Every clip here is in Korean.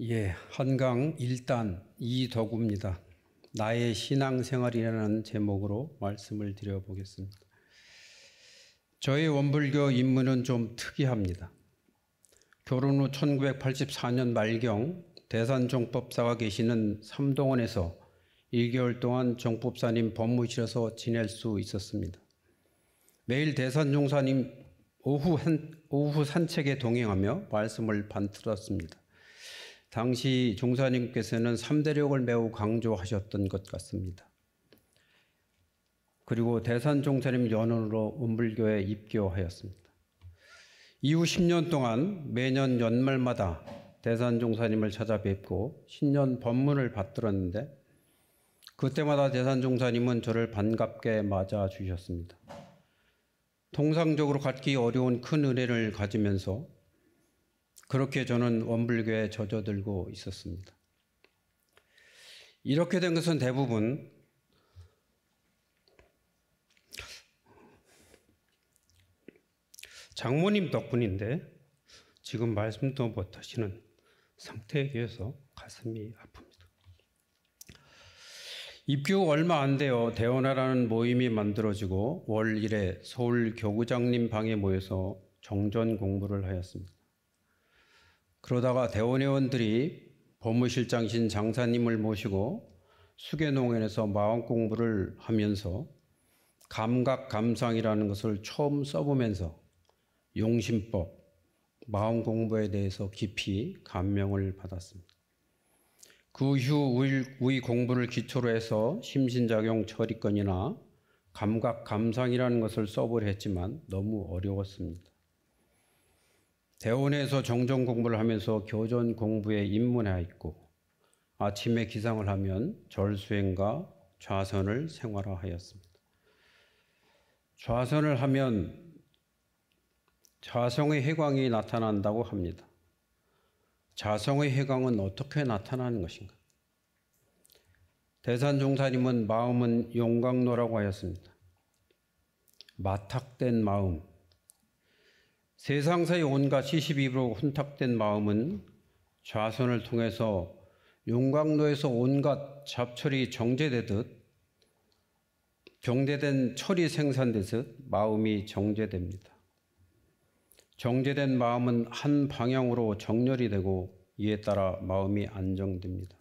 예, 한강 1단 이덕우입니다. 나의 신앙생활이라는 제목으로 말씀을 드려보겠습니다. 저의 원불교 입문은 좀 특이합니다. 결혼 후 1984년 말경 대산종법사가 계시는 삼동원에서 1개월 동안 종법사님 법무실에서 지낼 수 있었습니다. 매일 대산종사님 오후 산책에 동행하며 말씀을 반들었습니다. 당시 종사님께서는 3대력을 매우 강조하셨던 것 같습니다. 그리고 대산종사님 연원으로 원불교에 입교하였습니다. 이후 10년 동안 매년 연말마다 대산종사님을 찾아뵙고 신년 법문을 받들었는데 그때마다 대산종사님은 저를 반갑게 맞아주셨습니다. 통상적으로 갖기 어려운 큰 은혜를 가지면서 그렇게 저는 원불교에 젖어들고 있었습니다. 이렇게 된 것은 대부분 장모님 덕분인데 지금 말씀도 못하시는 상태에 대해서 가슴이 아픕니다. 입교 얼마 안 되어 대원하라는 모임이 만들어지고 월 1회 서울 교구장님 방에 모여서 정전 공부를 하였습니다. 그러다가 대원회원들이 법무실장이신 장사님을 모시고 수계농원에서 마음 공부를 하면서 감각감상이라는 것을 처음 써보면서 용심법, 마음 공부에 대해서 깊이 감명을 받았습니다. 그 후 우의 공부를 기초로 해서 심신작용 처리권이나 감각감상이라는 것을 써보려 했지만 너무 어려웠습니다. 대원에서 정전 공부를 하면서 교전 공부에 입문하였고 아침에 기상을 하면 절수행과 좌선을 생활화하였습니다. 좌선을 하면 자성의 해광이 나타난다고 합니다. 자성의 해광은 어떻게 나타나는 것인가? 대산종사님은 마음은 용광로라고 하였습니다. 마탁된 마음, 세상사의 온갖 시시비비로 혼탁된 마음은 좌선을 통해서 용광로에서 온갖 잡철이 정제되듯 정제된 철이 생산되듯 마음이 정제됩니다. 정제된 마음은 한 방향으로 정렬이 되고 이에 따라 마음이 안정됩니다.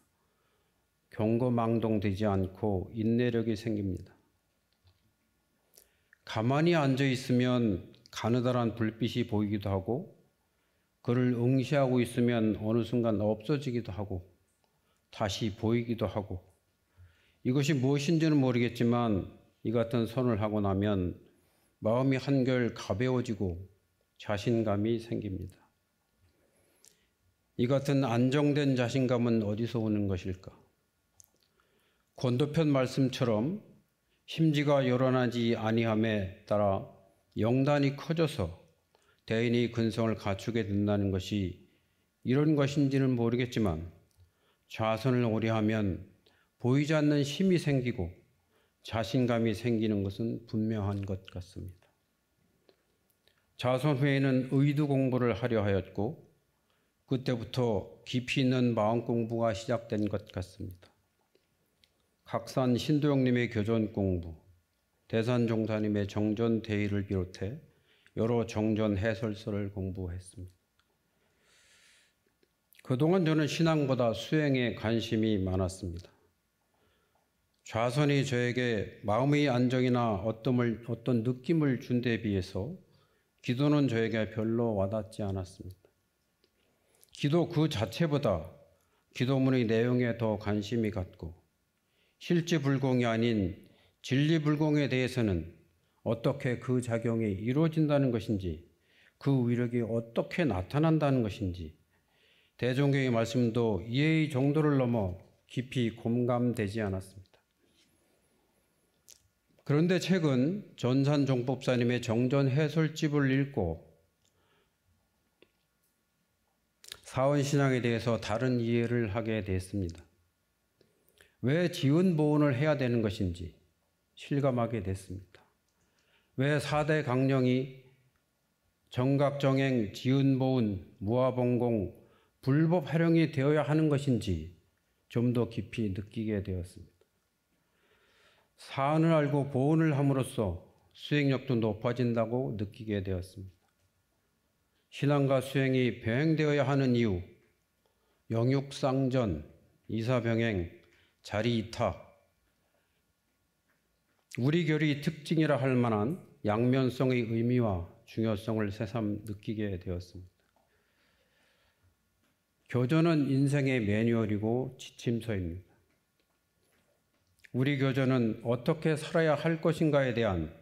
경거망동되지 않고 인내력이 생깁니다. 가만히 앉아 있으면 가느다란 불빛이 보이기도 하고 그를 응시하고 있으면 어느 순간 없어지기도 하고 다시 보이기도 하고 이것이 무엇인지는 모르겠지만 이 같은 선을 하고 나면 마음이 한결 가벼워지고 자신감이 생깁니다. 이 같은 안정된 자신감은 어디서 오는 것일까? 권도편 말씀처럼 심지가 요란하지 아니함에 따라 영단이 커져서 대인이 근성을 갖추게 된다는 것이 이런 것인지는 모르겠지만 좌선을 오래 하면 보이지 않는 힘이 생기고 자신감이 생기는 것은 분명한 것 같습니다. 좌선 후에는 의도 공부를 하려 하였고 그때부터 깊이 있는 마음 공부가 시작된 것 같습니다. 각산 신도영님의 교전 공부, 대산종사님의 정전 대의를 비롯해 여러 정전 해설서를 공부했습니다. 그동안 저는 신앙보다 수행에 관심이 많았습니다. 좌선이 저에게 마음의 안정이나 어떤 느낌을 준 데 비해서 기도는 저에게 별로 와닿지 않았습니다. 기도 그 자체보다 기도문의 내용에 더 관심이 갔고 실지불공이 아닌 진리불공에 대해서는 어떻게 그 작용이 이루어진다는 것인지 그 위력이 어떻게 나타난다는 것인지 대종교의 말씀도 이해의 정도를 넘어 깊이 공감되지 않았습니다. 그런데 최근 전산종법사님의 정전 해설집을 읽고 사원신앙에 대해서 다른 이해를 하게 됐습니다. 왜 지은보온을 해야 되는 것인지 실감하게 됐습니다. 왜 4대 강령이 정각정행, 지은보온, 무아봉공, 불법 활용이 되어야 하는 것인지 좀 더 깊이 느끼게 되었습니다. 사안을 알고 보온을 함으로써 수행력도 높아진다고 느끼게 되었습니다. 신앙과 수행이 병행되어야 하는 이유, 영육상전, 이사병행, 자리이타, 우리 결의 특징이라 할 만한 양면성의 의미와 중요성을 새삼 느끼게 되었습니다. 교전은 인생의 매뉴얼이고 지침서입니다. 우리 교전은 어떻게 살아야 할 것인가에 대한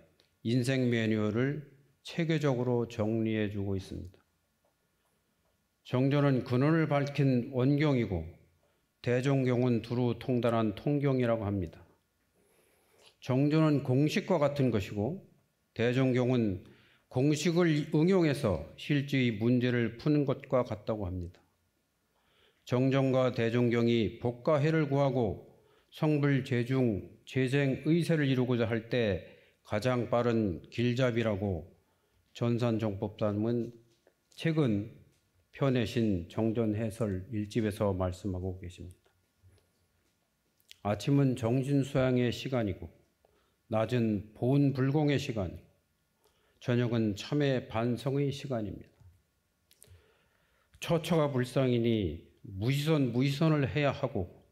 인생 매뉴얼을 체계적으로 정리해 주고 있습니다. 정전은 근원을 밝힌 원경이고 대종경은 두루 통달한 통경이라고 합니다. 정전은 공식과 같은 것이고 대종경은 공식을 응용해서 실제의 문제를 푸는 것과 같다고 합니다. 정전과 대종경이 복과 해를 구하고 성불 재중 재생 의세를 이루고자 할 때 가장 빠른 길잡이라고 전산정법사님은 최근 펴내신 정전해설 1집에서 말씀하고 계십니다. 아침은 정신수양의 시간이고 낮은 보온불공의 시간이고 저녁은 참회 반성의 시간입니다. 처처가 불상이니 무시선을 해야 하고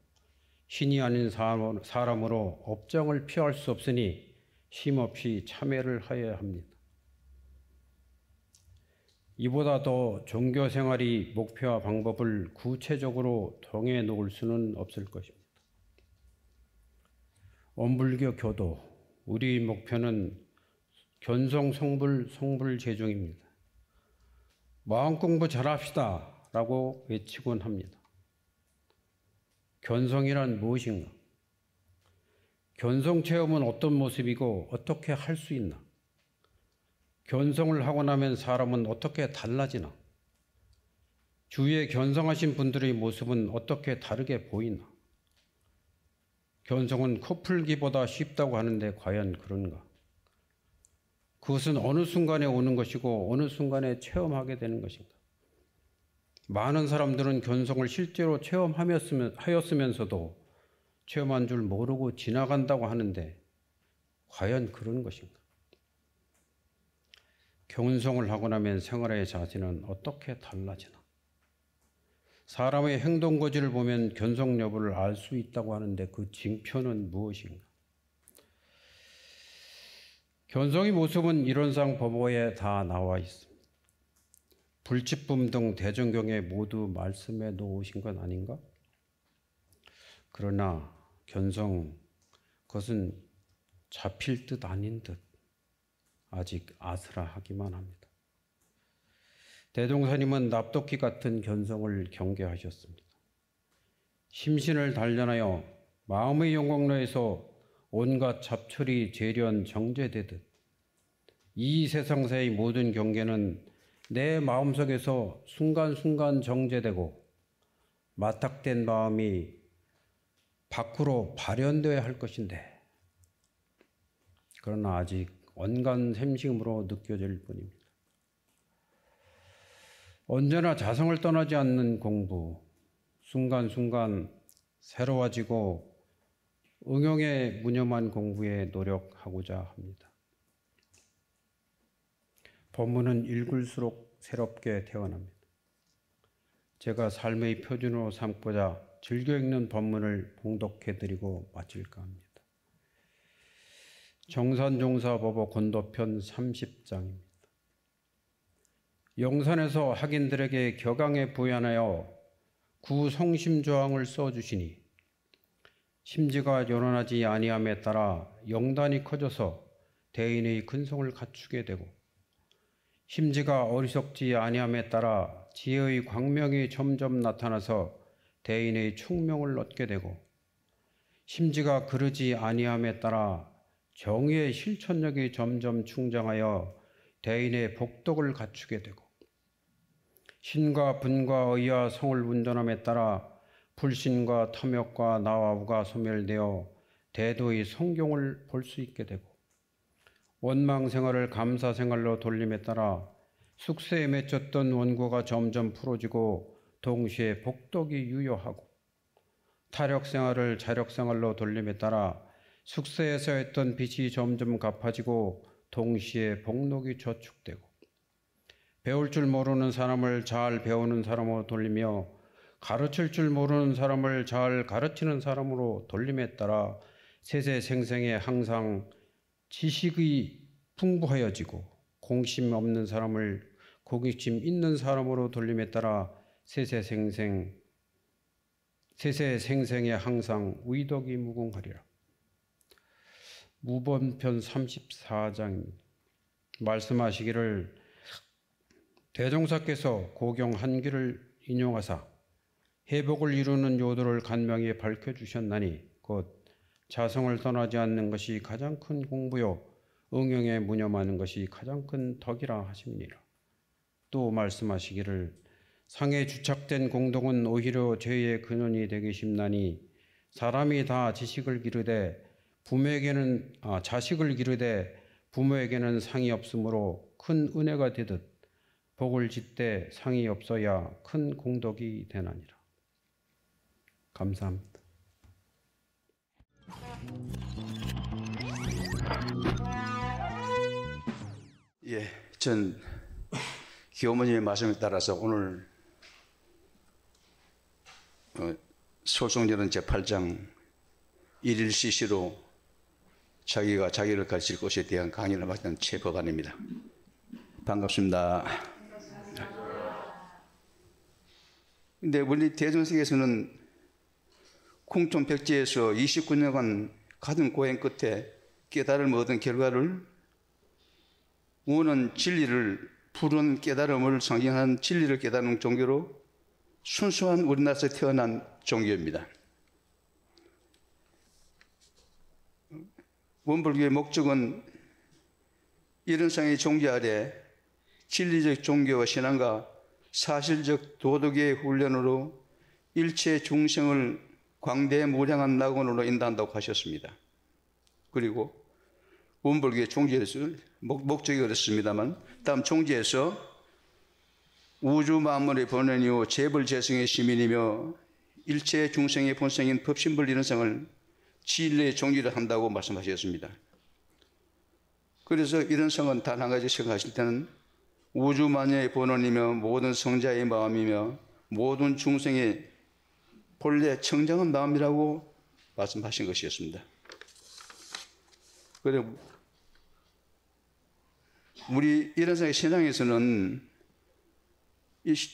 신이 아닌 사람으로 업정을 피할 수 없으니 쉼없이 참회를 하여야 합니다. 이보다 더 종교 생활이 목표와 방법을 구체적으로 정해 놓을 수는 없을 것입니다. 원불교 교도, 우리 목표는 견성 성불 재중입니다. 마음 공부 잘합시다 라고 외치곤 합니다. 견성이란 무엇인가? 견성 체험은 어떤 모습이고 어떻게 할 수 있나? 견성을 하고 나면 사람은 어떻게 달라지나? 주위에 견성하신 분들의 모습은 어떻게 다르게 보이나? 견성은 코풀기보다 쉽다고 하는데 과연 그런가? 그것은 어느 순간에 오는 것이고 어느 순간에 체험하게 되는 것인가? 많은 사람들은 견성을 실제로 체험하였으면서도 체험한 줄 모르고 지나간다고 하는데 과연 그런 것인가? 견성을 하고 나면 생활의 자세는 어떻게 달라지나? 사람의 행동 거지를 보면 견성 여부를 알 수 있다고 하는데 그 징표는 무엇인가? 견성의 모습은 이론상 법어에 다 나와 있습니다. 불치품 등 대종경에 모두 말씀해 놓으신 건 아닌가? 그러나 견성, 그것은 잡힐 듯 아닌 듯 아직 아슬아하기만 합니다. 대종사님은 납독기 같은 견성을 경계하셨습니다. 심신을 단련하여 마음의 영광로에서 온갖 잡철이 재련 정제되듯 이 세상사의 모든 경계는 내 마음속에서 순간순간 정제되고 마탁된 마음이 밖으로 발현되어야 할 것인데 그러나 아직 언간 샘심으로 느껴질 뿐입니다. 언제나 자성을 떠나지 않는 공부, 순간순간 새로워지고 응용에 무념한 공부에 노력하고자 합니다. 법문은 읽을수록 새롭게 태어납니다. 제가 삶의 표준으로 삼고자 즐겨 읽는 법문을 봉독해드리고 마칠까 합니다. 정산종사법어 권도편 30장입니다. 영산에서 학인들에게 격앙에 부연하여 구성심조항을 써주시니 심지가 요란하지 아니함에 따라 영단이 커져서 대인의 근성을 갖추게 되고 심지가 어리석지 아니함에 따라 지혜의 광명이 점점 나타나서 대인의 충명을 얻게 되고 심지가 그러지 아니함에 따라 정의의 실천력이 점점 충장하여 대인의 복덕을 갖추게 되고 신과 분과 의와 성을 운전함에 따라 불신과 탐욕과 나와우가 소멸되어 대도의 성경을 볼 수 있게 되고 원망생활을 감사생활로 돌림에 따라 숙세에 맺혔던 원고가 점점 풀어지고 동시에 복덕이 유효하고 타력생활을 자력생활로 돌림에 따라 숙세에서 했던 빚이 점점 갚아지고 동시에 복록이 저축되고 배울 줄 모르는 사람을 잘 배우는 사람으로 돌리며 가르칠 줄 모르는 사람을 잘 가르치는 사람으로 돌림에 따라 세세생생에 항상 지식이 풍부하여지고 공심 없는 사람을 공심 있는 사람으로 돌림에 따라 세세생생에 항상 의덕이 무궁하리라. 무번편 34장입니다. 말씀하시기를 대종사께서 고경 한귀를 인용하사 회복을 이루는 요도를 간명히 밝혀주셨나니 곧 자성을 떠나지 않는 것이 가장 큰 공부요 응용에 무념하는 것이 가장 큰 덕이라 하십니라. 또 말씀하시기를 상에 주착된 공덕은 오히려 죄의 근원이 되기 쉽나니 사람이 다 자식을 기르되 부모에게는 상이 없으므로 큰 은혜가 되듯 복을 짓되 상이 없어야 큰 공덕이 되나니라. 감사합니다. 예, 전 교모님의 말씀에 따라서 오늘 소송전은 제8장 1일 CC로 자기가 자기를 가르칠 것에 대한 강의를 맡은 최법안입니다. 반갑습니다. 근데 우리 대종석에서는 공촌 백제에서 29년간 가든 고행 끝에 깨달음을 얻은 결과를 우는 진리를 푸른 깨달음을 상징하는 진리를 깨닫는 종교로 순수한 우리나라에서 태어난 종교입니다. 원불교의 목적은 이런상의 종교 아래 진리적 종교와 신앙과 사실적 도덕의 훈련으로 일체 중생을 광대무량한 낙원으로 인도한다고 하셨습니다. 그리고 원불교의 종지에서 목적이 그렇습니다만 다음 종지에서 우주 만물의 본원이요 재벌재성의 시민이며 일체 중생의 본성인 법신불 이런상을 진리의 종지를 한다고 말씀하셨습니다. 그래서 이런상은 단 한 가지 생각하실 때는 우주 만유의 본원이며 모든 성자의 마음이며 모든 중생의 본래 청정한 마음이라고 말씀하신 것이었습니다. 그리고 우리 이런상의 신앙에서는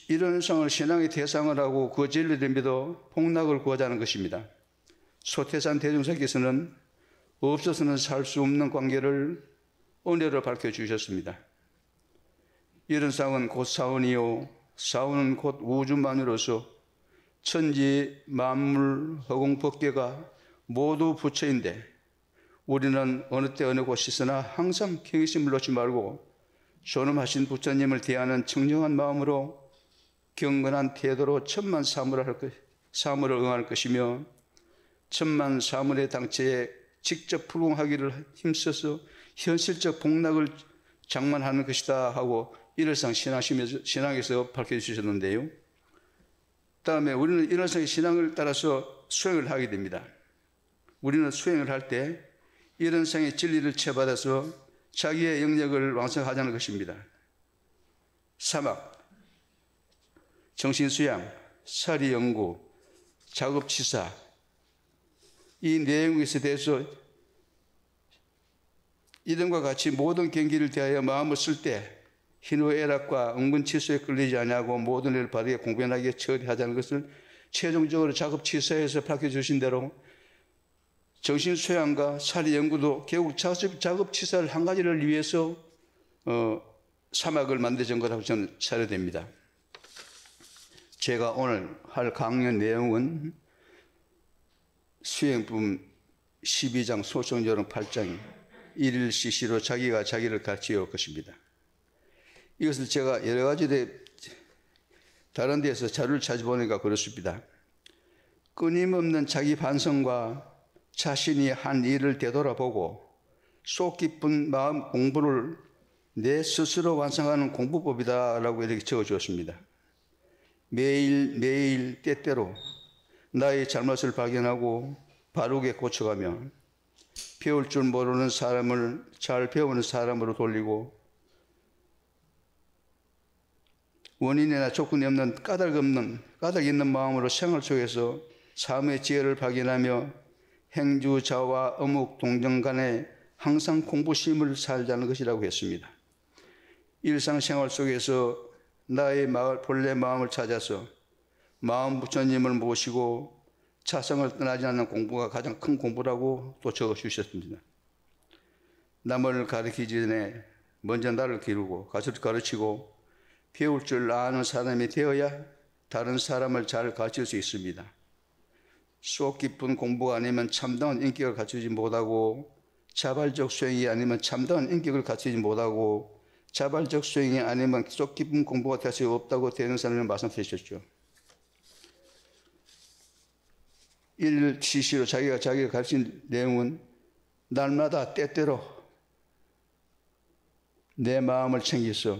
이런상을 신앙의 대상을 하고 그 진리를 믿어 폭락을 구하자는 것입니다. 소태산 대종사께서는 없어서는 살 수 없는 관계를 은혜로 밝혀주셨습니다. 이런상은 곧 사원이요 사원은 곧 우주만으로서 천지 만물 허공 법계가 모두 부처인데 우리는 어느 때 어느 곳이 있으나 항상 경외심을 놓지 말고 존엄하신 부처님을 대하는 청정한 마음으로 경건한 태도로 천만 사물을 응할 것이며 천만 사물의 당체에 직접 풀공하기를 힘써서 현실적 복락을 장만하는 것이다 하고 일월상 신앙에서 밝혀주셨는데요. 다음에 우리는 일월상의 신앙을 따라서 수행을 하게 됩니다. 우리는 수행을 할 때 일월상의 진리를 채받아서 자기의 영역을 완성하자는 것입니다. 사막, 정신수양, 사리연구, 작업치사 이 내용에 대해서 이름과 같이 모든 경기를 대하여 마음을 쓸 때 희노애락과 은근치수에 끌리지 아니하고 모든 일을 바르게 공변하게 처리하자는 것을 최종적으로 작업치사에서 밝혀주신 대로 정신수양과 사리연구도 결국 작업치사를 한 가지를 위해서 사막을 만드는 거라고 저는 사료됩니다. 제가 오늘 할 강연 내용은 수행품 12장 소송조론 8장 1일 CC로 자기가 자기를 가르치어 올 것입니다. 이것을 제가 여러 가지 다른 데서 자료를 찾아보니까 그렇습니다. 끊임없는 자기 반성과 자신이 한 일을 되돌아보고 속 깊은 마음 공부를 내 스스로 완성하는 공부법이다라고 이렇게 적어주었습니다. 매일 때때로 나의 잘못을 발견하고 바르게 고쳐가며 배울 줄 모르는 사람을 잘 배우는 사람으로 돌리고 원인이나 조건이 없는 까닭 있는 마음으로 생활 속에서 삶의 지혜를 발견하며 행주자와 어묵 동정 간에 항상 공부심을 살자는 것이라고 했습니다. 일상생활 속에서 나의 본래 마음을 찾아서 마음 부처님을 모시고 자성을 떠나지 않는 공부가 가장 큰 공부라고 또 적어주셨습니다. 남을 가르치기 전에 먼저 나를 기르고 가르치고 배울 줄 아는 사람이 되어야 다른 사람을 잘 가르칠 수 있습니다. 속 깊은 공부가 아니면 참다운 인격을 갖추지 못하고 자발적 수행이 아니면 참다운 인격을 갖추지 못하고 자발적 수행이 아니면 속 깊은 공부가 될 수 없다고 대능사님은 말씀하셨죠. 일시시로 자기가 가르친 내용은 날마다 때때로 내 마음을 챙겨서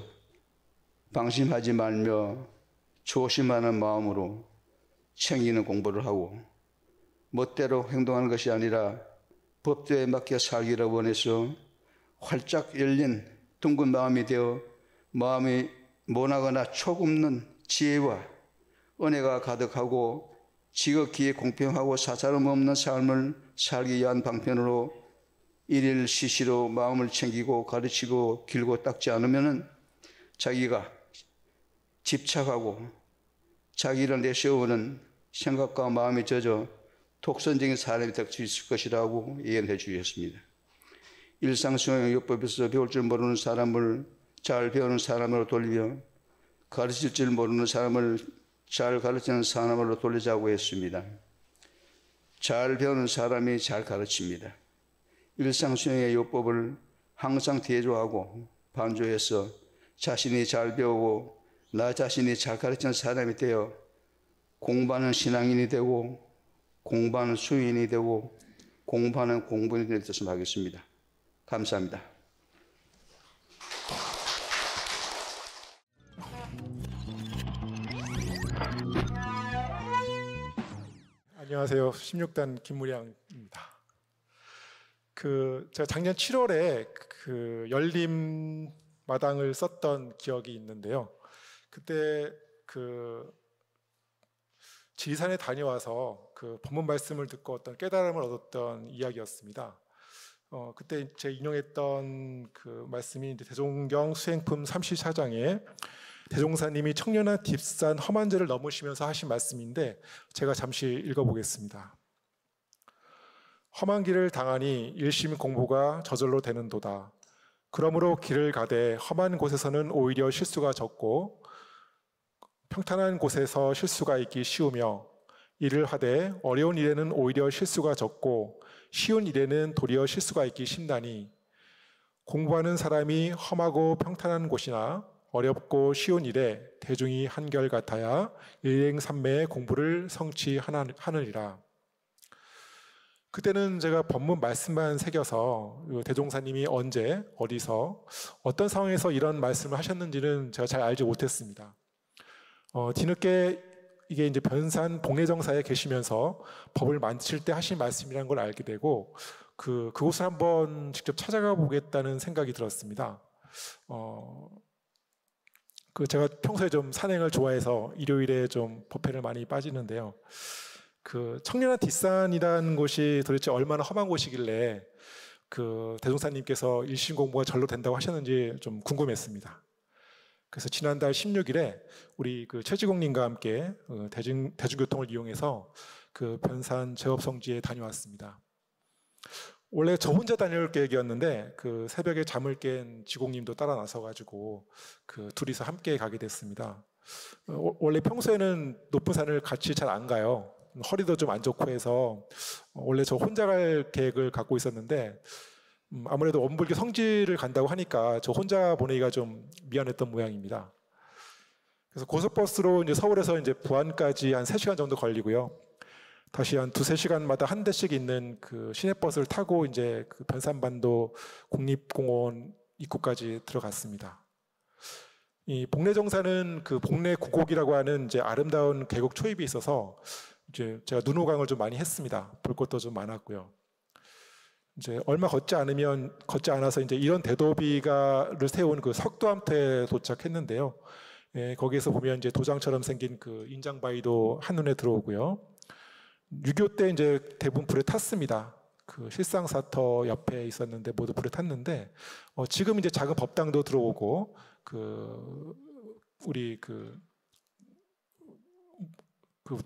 방심하지 말며 조심하는 마음으로 챙기는 공부를 하고 멋대로 행동하는 것이 아니라 법도에 맡겨 살기를 원해서 활짝 열린 둥근 마음이 되어 마음이 모나거나 촉없는 지혜와 은혜가 가득하고 지극히 공평하고 사사름 없는 삶을 살기 위한 방편으로 일일 시시로 마음을 챙기고 가르치고 길고 닦지 않으면 자기가 집착하고 자기를 내세우는 생각과 마음이 젖어 독선적인 사람이 될 수 있을 것이라고 예언해 주셨습니다. 일상생활 요법에서 배울 줄 모르는 사람을 잘 배우는 사람으로 돌리며 가르칠 줄 모르는 사람을 잘 가르치는 사람으로 돌리자고 했습니다. 잘 배우는 사람이 잘 가르칩니다. 일상수행의 요법을 항상 대조하고 반조해서 자신이 잘 배우고 나 자신이 잘 가르치는 사람이 되어 공부하는 신앙인이 되고 공부하는 수인이 되고 공부하는 공부인이 되었으면 하겠습니다. 감사합니다. 안녕하세요. 16단 김무량입니다. 제가 작년 7월에 열림 마당을 썼던 기억이 있는데요. 그때 지리산에 다녀와서 법문 말씀을 듣고 어떤 깨달음을 얻었던 이야기였습니다. 그때 제가 인용했던 말씀이 대종경 수행품 34장에 대종사님이 청년한 딥산 험한 죄를 넘으시면서 하신 말씀인데 제가 잠시 읽어보겠습니다. 험한 길을 당하니 일심 공부가 저절로 되는도다. 그러므로 길을 가되 험한 곳에서는 오히려 실수가 적고 평탄한 곳에서 실수가 있기 쉬우며 일을 하되 어려운 일에는 오히려 실수가 적고 쉬운 일에는 도리어 실수가 있기 쉽다니 공부하는 사람이 험하고 평탄한 곳이나 어렵고 쉬운 일에 대중이 한결같아야 일행삼매의 공부를 성취하느니라. 그때는 제가 법문 말씀만 새겨서 대종사님이 언제 어디서 어떤 상황에서 이런 말씀을 하셨는지는 제가 잘 알지 못했습니다. 뒤늦게 이게 이제 변산 복례정사에 계시면서 법을 만드실 때 하신 말씀이라는 걸 알게 되고 그곳을 한번 직접 찾아가 보겠다는 생각이 들었습니다. 제가 평소에 좀 산행을 좋아해서 일요일에 좀 법회를 많이 빠지는데요. 청년한 뒷산이라는 곳이 도대체 얼마나 험한 곳이길래 대종사님께서 일심 공부가 절로 된다고 하셨는지 좀 궁금했습니다. 그래서 지난달 16일에 우리 최지공님과 함께 대중교통을 이용해서 변산 제업성지에 다녀왔습니다. 원래 저 혼자 다녀올 계획이었는데 새벽에 잠을 깬 지공님도 따라 나서가지고 둘이서 함께 가게 됐습니다. 원래 평소에는 높은 산을 같이 잘 안 가요. 허리도 좀 안 좋고 해서 원래 저 혼자 갈 계획을 갖고 있었는데 아무래도 원불교 성지를 간다고 하니까 저 혼자 보내기가 좀 미안했던 모양입니다. 그래서 고속버스로 이제 서울에서 이제 부안까지 한 3시간 정도 걸리고요. 다시 한 2-3시간마다 한 대씩 있는 시내버스를 타고 이제 변산반도 국립공원 입구까지 들어갔습니다. 이 복례정사는 그 복례 구곡이라고 하는 이제 아름다운 계곡 초입이 있어서 이제 제가 눈호강을 좀 많이 했습니다. 볼 것도 좀 많았고요. 이제 얼마 걷지 않아서 이제 이런 대도비가를 세운 그 석도암터에 도착했는데요. 예, 거기에서 보면 이제 도장처럼 생긴 그 인장바위도 한눈에 들어오고요. 6.25 때 이제 대부분 불에 탔습니다. 그 실상사터 옆에 있었는데 모두 불에 탔는데 지금 이제 작은 법당도 들어오고 그 우리 그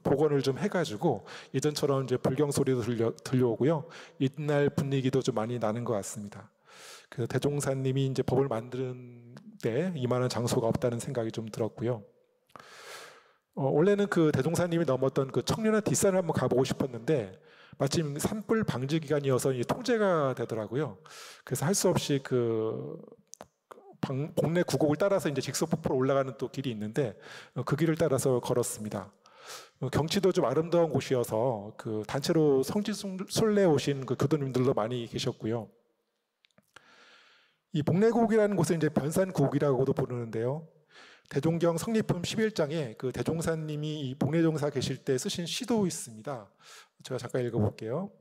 복원을 좀 해가지고 예전처럼 이제 불경 소리도 들려오고요. 이날 분위기도 좀 많이 나는 것 같습니다. 그래서 대종사님이 이제 법을 만드는 데 이만한 장소가 없다는 생각이 좀 들었고요. 원래는 그 대종사님이 넘었던 그 청년의 뒷산을 한번 가보고 싶었는데 마침 산불 방지 기간이어서 통제가 되더라고요. 그래서 할 수 없이 그 복례 구곡을 따라서 이제 직서폭포로 올라가는 또 길이 있는데 그 길을 따라서 걸었습니다. 경치도 좀 아름다운 곳이어서 그 단체로 성지순례 오신 그 교도님들도 많이 계셨고요. 이 복례구곡이라는 곳은 이제 변산구곡이라고도 부르는데요. 대종경 성리품 11장에 그 대종사님이 이 복례종사 계실 때 쓰신 시도 있습니다. 제가 잠깐 읽어볼게요.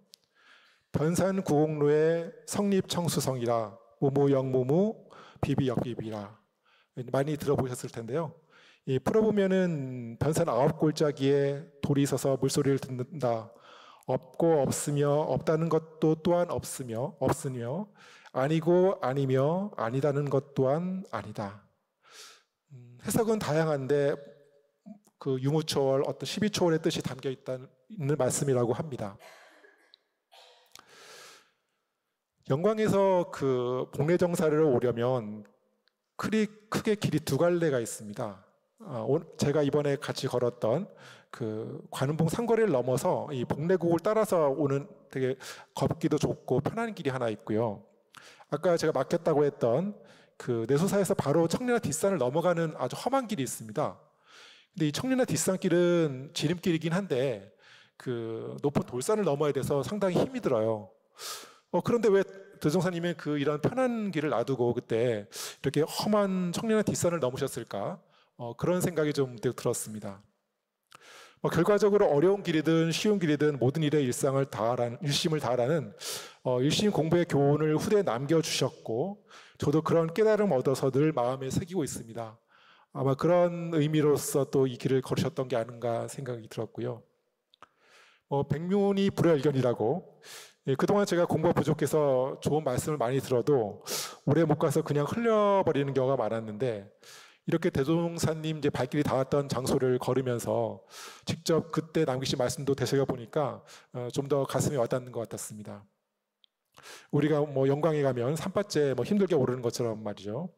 변산구곡로의 성립청수성이라 무무영무무 비비역비비라. 많이 들어보셨을 텐데요. 풀어보면은 변산 9골짜기에 돌이 서서 물소리를 듣는다. 없고 없으며 없다는 것도 또한 없으며 아니고 아니며 아니다는 것 또한 아니다. 해석은 다양한데 그 유무초월 어떤 12초월의 뜻이 담겨 있는 말씀이라고 합니다. 영광에서 그 복례정사를 오려면 크게 길이 두 갈래가 있습니다. 제가 이번에 같이 걸었던 그 관음봉 상거리를 넘어서 이 복례곡을 따라서 오는 되게 걷기도 좋고 편한 길이 하나 있고요. 아까 제가 막혔다고 했던 그 내소사에서 바로 청래나 뒷산을 넘어가는 아주 험한 길이 있습니다. 근데 이 청래나 뒷산길은 지름길이긴 한데 그 높은 돌산을 넘어야 돼서 상당히 힘이 들어요. 그런데 왜 대종사님은 그 이런 편한 길을 놔두고 그때 이렇게 험한 청래나 뒷산을 넘으셨을까? 그런 생각이 좀 들었습니다. 결과적으로 어려운 길이든 쉬운 길이든 모든 일에 일심을 다하라는 일심 공부의 교훈을 후대에 남겨주셨고 저도 그런 깨달음 얻어서 늘 마음에 새기고 있습니다. 아마 그런 의미로서 또 이 길을 걸으셨던 게 아닌가 생각이 들었고요. 백문이 불여일견이라고 그동안 제가 공부가 부족해서 좋은 말씀을 많이 들어도 오래 못 가서 그냥 흘려버리는 경우가 많았는데 이렇게 대종사님 이제 발길이 닿았던 장소를 걸으면서 직접 그때 남기신 말씀도 되새겨 보니까 좀 더 가슴에 와닿는 것 같았습니다. 우리가 영광에 가면 산밭에 힘들게 오르는 것처럼 말이죠.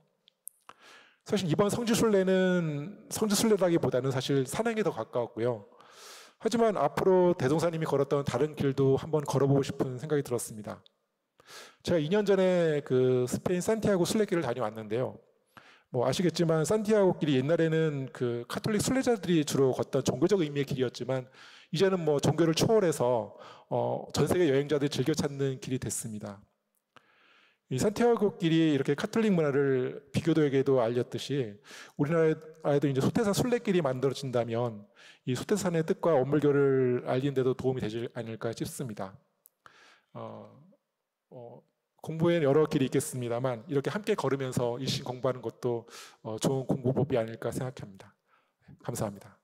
사실 이번 성지순례는 성지순례라기보다는 사실 산행에 더 가까웠고요. 하지만 앞으로 대종사님이 걸었던 다른 길도 한번 걸어보고 싶은 생각이 들었습니다. 제가 2년 전에 그 스페인 산티아고 순례길을 다녀왔는데요. 아시겠지만 산티아고 길이 옛날에는 그 카톨릭 순례자들이 주로 걷던 종교적 의미의 길이었지만 이제는 종교를 초월해서 전 세계 여행자들이 즐겨 찾는 길이 됐습니다. 이 산티아고 길이 이렇게 카톨릭 문화를 비교도에게도 알렸듯이 우리나라에도 이제 소태산 순례길이 만들어진다면 이 소태산의 뜻과 원불교를 알리는 데도 도움이 되지 않을까 싶습니다. 공부에는 여러 길이 있겠습니다만 이렇게 함께 걸으면서 일심 공부하는 것도 좋은 공부법이 아닐까 생각합니다. 감사합니다.